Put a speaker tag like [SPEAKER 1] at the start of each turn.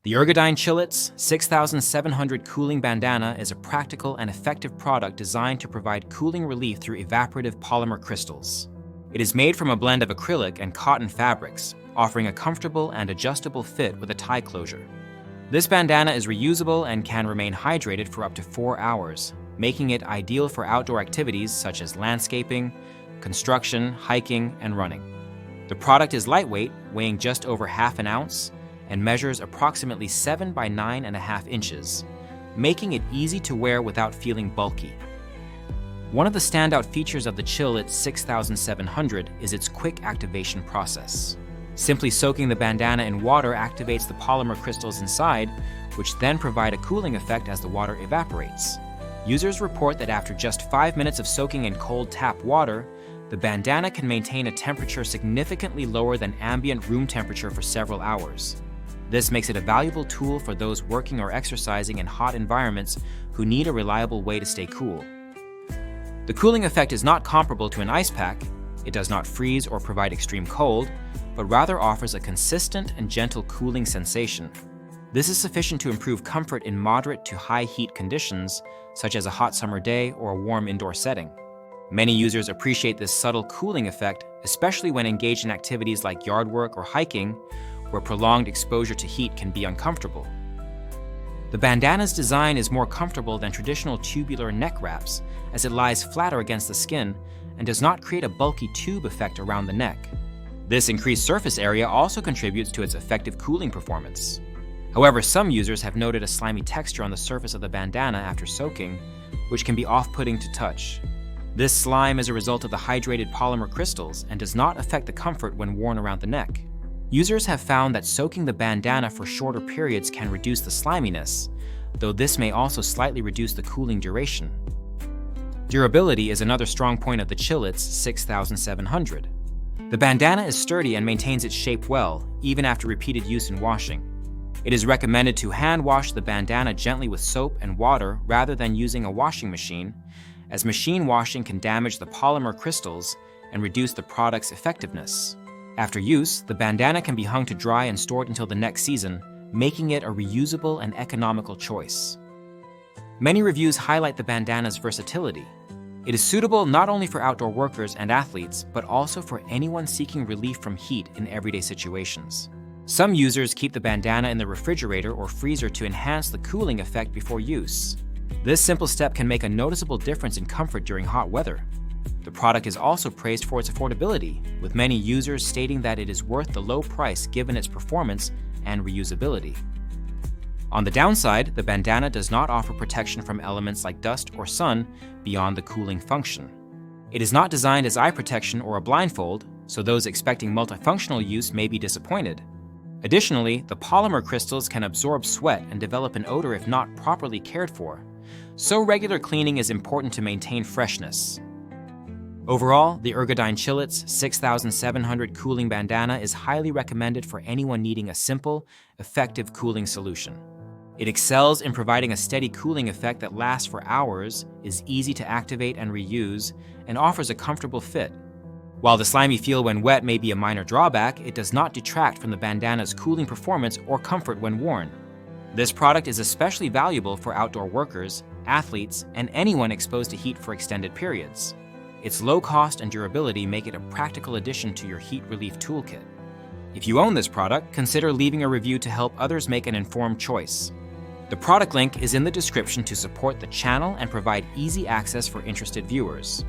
[SPEAKER 1] The Ergodyne Chill-Its 6700 Cooling Bandana is a practical and effective product designed to provide cooling relief through evaporative polymer crystals. It is made from a blend of acrylic and cotton fabrics, offering a comfortable and adjustable fit with a tie closure. This bandana is reusable and can remain hydrated for up to 4 hours, making it ideal for outdoor activities such as landscaping, construction, hiking, and running. The product is lightweight, weighing just over half an ounce, and measures approximately 7 by 9.5 inches, making it easy to wear without feeling bulky. One of the standout features of the Chill-Its 6700 is its quick activation process. Simply soaking the bandana in water activates the polymer crystals inside, which then provide a cooling effect as the water evaporates. Users report that after just 5 minutes of soaking in cold tap water, the bandana can maintain a temperature significantly lower than ambient room temperature for several hours. This makes it a valuable tool for those working or exercising in hot environments who need a reliable way to stay cool. The cooling effect is not comparable to an ice pack. It does not freeze or provide extreme cold, but rather offers a consistent and gentle cooling sensation. This is sufficient to improve comfort in moderate to high heat conditions, such as a hot summer day or a warm indoor setting. Many users appreciate this subtle cooling effect, especially when engaged in activities like yard work or hiking, where prolonged exposure to heat can be uncomfortable. The bandana's design is more comfortable than traditional tubular neck wraps, as it lies flatter against the skin and does not create a bulky tube effect around the neck. This increased surface area also contributes to its effective cooling performance. However, some users have noted a slimy texture on the surface of the bandana after soaking, which can be off-putting to touch. This slime is a result of the hydrated polymer crystals and does not affect the comfort when worn around the neck. Users have found that soaking the bandana for shorter periods can reduce the sliminess, though this may also slightly reduce the cooling duration. Durability is another strong point of the Chill-Its 6700. The bandana is sturdy and maintains its shape well, even after repeated use in washing. It is recommended to hand wash the bandana gently with soap and water rather than using a washing machine, as machine washing can damage the polymer crystals and reduce the product's effectiveness. After use, the bandana can be hung to dry and stored until the next season, making it a reusable and economical choice. Many reviews highlight the bandana's versatility. It is suitable not only for outdoor workers and athletes, but also for anyone seeking relief from heat in everyday situations. Some users keep the bandana in the refrigerator or freezer to enhance the cooling effect before use. This simple step can make a noticeable difference in comfort during hot weather. The product is also praised for its affordability, with many users stating that it is worth the low price given its performance and reusability. On the downside, the bandana does not offer protection from elements like dust or sun beyond the cooling function. It is not designed as eye protection or a blindfold, so those expecting multifunctional use may be disappointed. Additionally, the polymer crystals can absorb sweat and develop an odor if not properly cared for, so regular cleaning is important to maintain freshness. Overall, the Ergodyne Chill-Its 6700 Cooling Bandana is highly recommended for anyone needing a simple, effective cooling solution. It excels in providing a steady cooling effect that lasts for hours, is easy to activate and reuse, and offers a comfortable fit. While the slimy feel when wet may be a minor drawback, it does not detract from the bandana's cooling performance or comfort when worn. This product is especially valuable for outdoor workers, athletes, and anyone exposed to heat for extended periods. Its low cost and durability make it a practical addition to your heat relief toolkit. If you own this product, consider leaving a review to help others make an informed choice. The product link is in the description to support the channel and provide easy access for interested viewers.